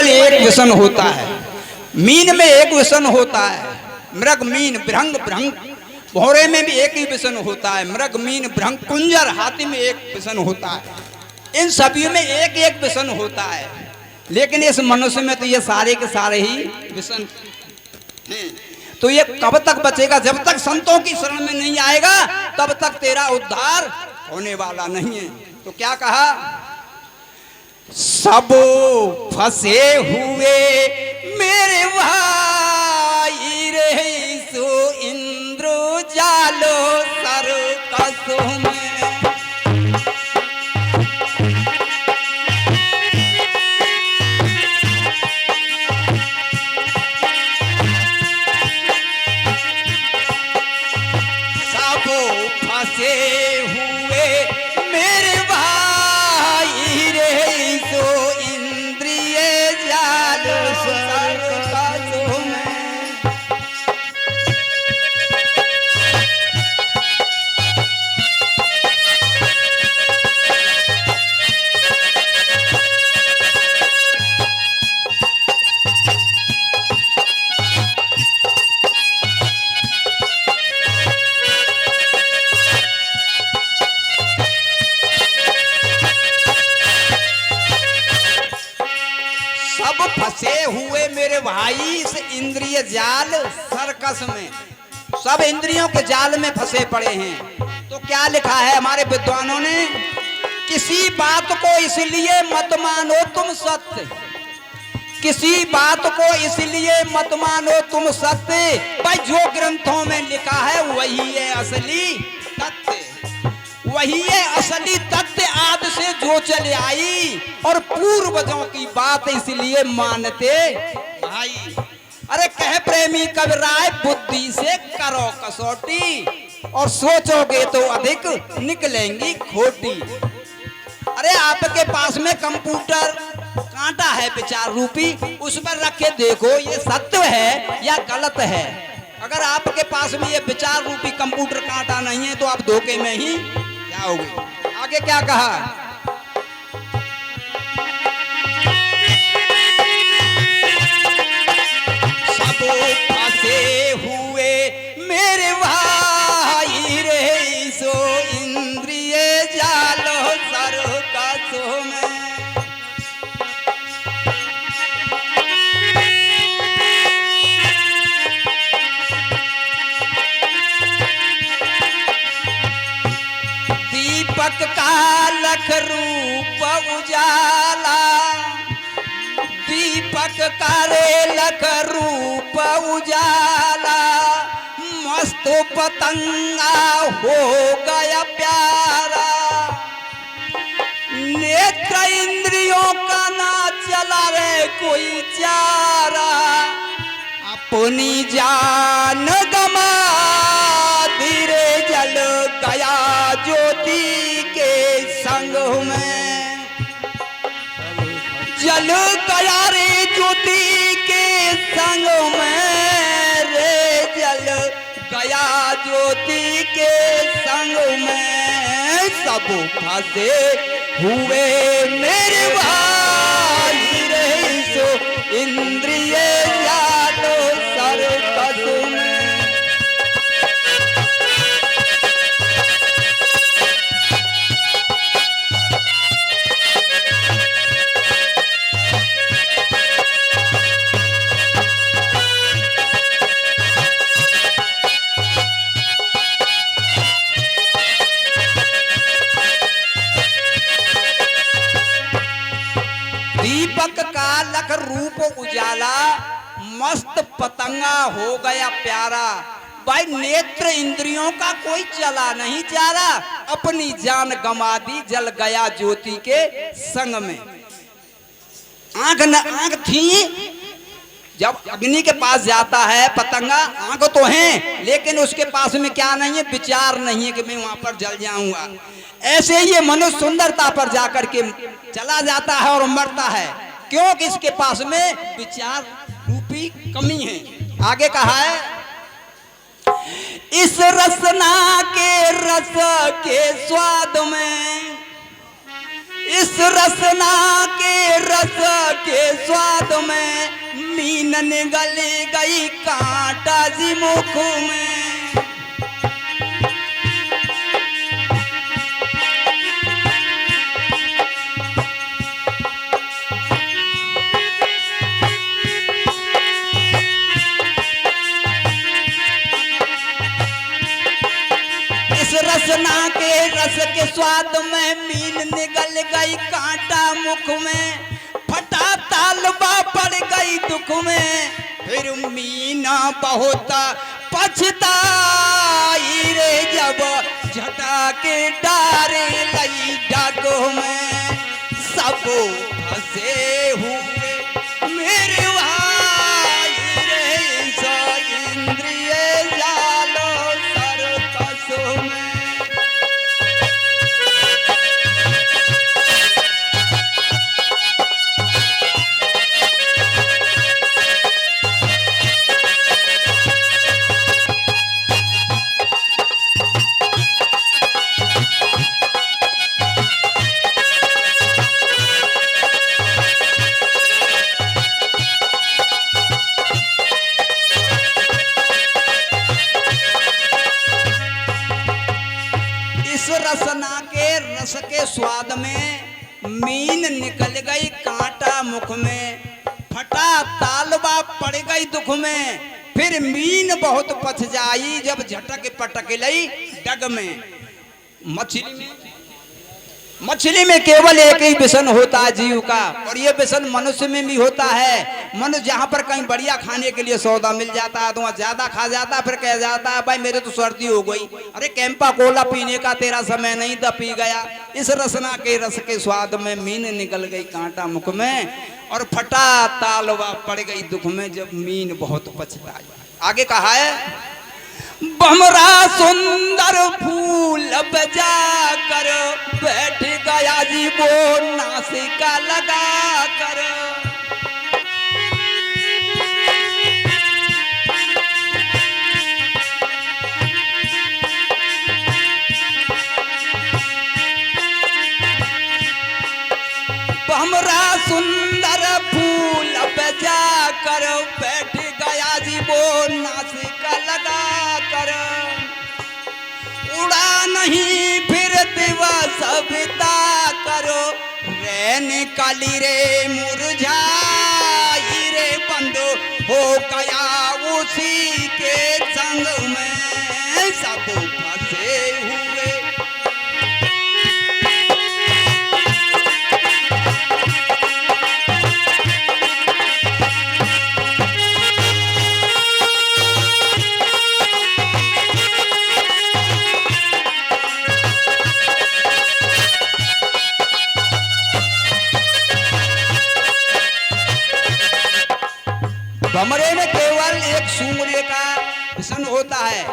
केवल एक व्यसन होता है। मीन में एक व्यसन होता है, मृग मीन भृंग भृंग, भौरे में भी एक ही व्यसन होता है, मृग मीन भृंग कुंजर हाथी में एक व्यसन होता है। इन सभी में एक एक व्यसन होता है, लेकिन इस मनुष्य में तो ये सारे के सारे ही व्यसन हैं। तो ये कब तक बचेगा? जब तक संतों की शरण में नहीं आएगा तब तक तेरा उद्धार होने वाला नहीं है। तो क्या कहा? सब फंसे हुए मेरे भाई रे, सो इंद्र जालो सर्कस में। सब फंसे हुए मेरे भाई रे, सो इंद्रिय जाल सर्कस में। सब फंसे हुए मेरे भाई इस इंद्रिय जाल सर्कस में, सब इंद्रियों के जाल में फंसे पड़े हैं। तो क्या लिखा है हमारे विद्वानों ने? किसी बात को इसलिए मत मानो तुम सत्य, किसी बात को इसलिए मत मानो तुम सत्य, भाई जो ग्रंथों में लिखा है वही है असली तथ्य, वही है असली तथ्य। आदि से जो चले आई और पूर्वजों की बात इसलिए मानते भाई। अरे कह प्रेमी कबीराय, बुद्धि से करो कसौटी, और सोचोगे तो अधिक निकलेंगी खोटी। अरे आपके पास में कंप्यूटर कांटा है विचार रूपी, उस पर रख के देखो ये सत्य है या गलत है। अगर आपके पास में ये विचार रूपी कंप्यूटर कांटा नहीं है तो आप धोखे में ही जाओगे। आगे क्या कहा? सब फंसे हुए मेरे भाई रे, सो इंद्रिय जालो सर्कस में। दीपक का लख रूप उजाला, दीपक का रे लख रूप उजाला, मस्त पतंगा हो गया प्यारा। नेत्र इंद्रियों का ना चला रे कोई चारा, अपनी जान गमा धीरे जल गया ज्योति के संग में, जल गया रे ज्योति के संग में रे, जल गया ज्योति के संग में। सब फंसे हुए मेरे भाई रे, सो इंद्रिय जालो सर्कस में। दीपक का लख रूप उजाला, मस्त पतंगा हो गया प्यारा। भाई नेत्र इंद्रियों का कोई चला नहीं जा रहा, अपनी जान गंवा दी जल गया ज्योति के संग में। आंख थी, जब अग्नि के पास जाता है पतंगा, आंख तो है लेकिन उसके पास में क्या नहीं है? विचार नहीं है कि मैं वहां पर जल जाऊंगा। ऐसे ही ये मनुष्य सुंदरता पर जाकर के चला जाता है और मरता है, क्योंकि इसके पास में विचार रूपी कमी है। आगे कहा है, इस रसना के रस के स्वाद में, इस रसना के रस के स्वाद मीन निगल गई कांटा जी मुख में। इस रसना के रस के स्वाद में मीन निगल गई कांटा मुख में, फटा तालबा पड़ गई दुख में। फिर मीना बहुत पछताई रे जब झटा के डारे लई डागो में। सब फंसे हुए मेरे भाई रे सो इंद्रिय जालो सर्कस में। इस रसना के रस के स्वाद में मीन निकल गई कांटा मुख में, फटा तालबा पड़ गई दुख में। फिर मीन बहुत पछ जाई जब झटक पटक लई डग में। मछली में केवल एक ही व्यसन होता है जीव का, और ये व्यसन मनुष्य में भी होता है। मनुष्य जहाँ पर कहीं बढ़िया खाने के लिए सौदा मिल जाता है तो वहाँ ज्यादा खा जाता है, फिर कह जाता है भाई मेरे तो सर्दी हो गई, अरे कैंपा कोला पीने का तेरा समय नहीं था, पी गया। इस रसना के रस के स्वाद में मीन निकल गई कांटा मुख में, और फटा तालवा पड़ गई दुख में जब मीन बहुत पछताई। आगे कहा है बमरा सुंदर फूल बजा कर बैठ गया जी वो नासिका लगा कर। बमरा सुंदर फूल बजा कर बैठ गया जी वो नासिका लगा कर। उड़ा नहीं फिर दिवस बिता करो रैन काली रे मुरझाई रे बंद हो गया उसी के संग में। सब फंसे हुए भमरे में केवल एक सूंघने का व्यसन होता है,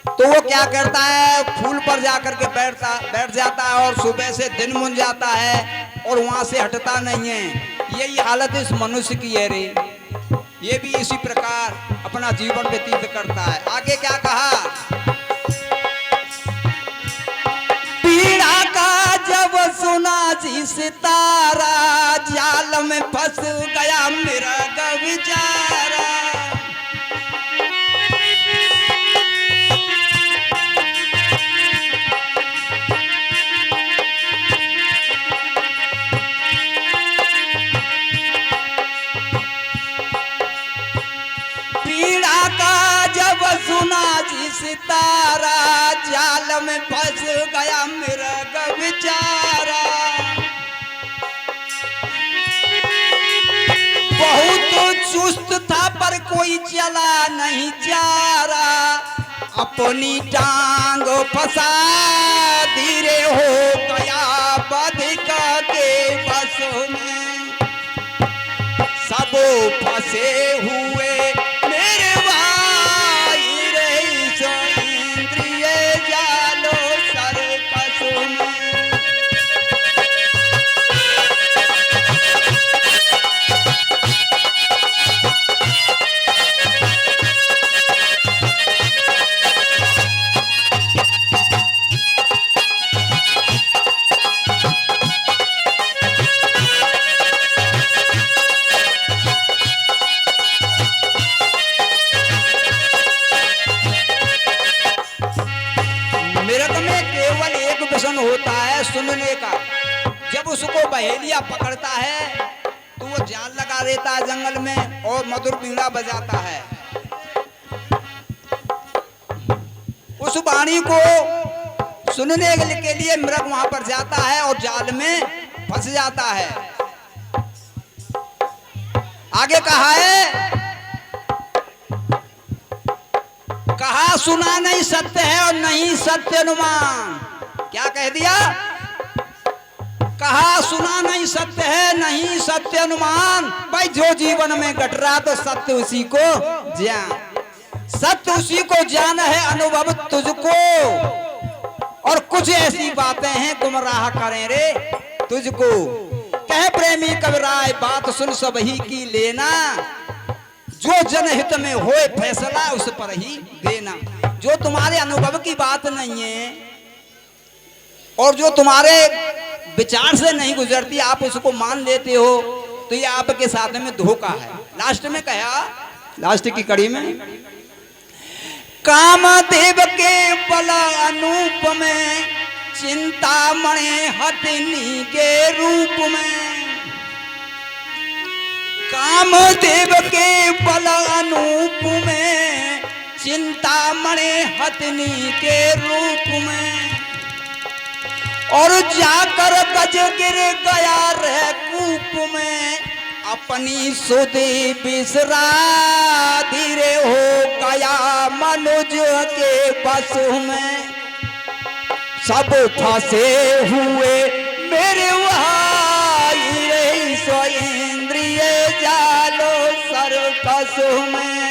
तो वो क्या करता है फूल पर जाकर के बैठ जाता है और सुबह से दिन मुन जाता है और वहां से हटता नहीं है। यही हालत इस मनुष्य की है रे, ये भी इसी प्रकार अपना जीवन व्यतीत करता है। आगे क्या कहा पीड़ा का जब सुना जी सितारा जाल में फंस गया मेरा बेचारा। पीड़ा का जब सुना जी सितारा जाल में फंस गया मेरा बेचारा। बहुत चुस्त था पर कोई चला नहीं जा रहा, अपनी टांग फंसा धीरे हो गया बधिका के बस में। सब फंसे हुए मेरे भाई रे सो इंद्रिय जालो सर्कस में। है सुनने का। जब उसको बहेलिया पकड़ता है तो वो जाल लगा देता है जंगल में और मधुर बीड़ा बजाता है। उस वाणी को सुनने के लिए मृग वहां पर जाता है और जाल में फंस जाता है। आगे कहा है, कहा सुना नहीं सत्य है और नहीं सत्य अनुमान। क्या कह दिया? कहा सुना नहीं सत्य है नहीं सत्य अनुमान। भाई जो जीवन में घट रहा तो सत्य उसी को ज्ञान, सत्य उसी को ज्ञान है, अनुभव तुझको। और कुछ ऐसी बातें हैं गुमराह करें रे तुझको। कह प्रेमी कविराय बात सुन सब ही की लेना, जो जनहित में होए फैसला उस पर ही देना। जो तुम्हारे अनुभव की बात नहीं है और जो तुम्हारे विचार से नहीं गुजरती, आप उसको मान लेते हो, तो ये आपके साथ में धोखा है। लास्ट में कहा, लास्ट की कड़ी में, कामदेव के बल अनूप में चिंतामणि हथिनी के रूप में। कामदेव के बल अनूप में चिंतामणि हथिनी के रूप में। और जाकर गज गिर गया रे कूप में, अपनी सुधि बिसरा धीरे हो गया मनुज के बस में। सब फंसे हुए मेरे भाई रे, सो इंद्रिय जालो सर्कस में।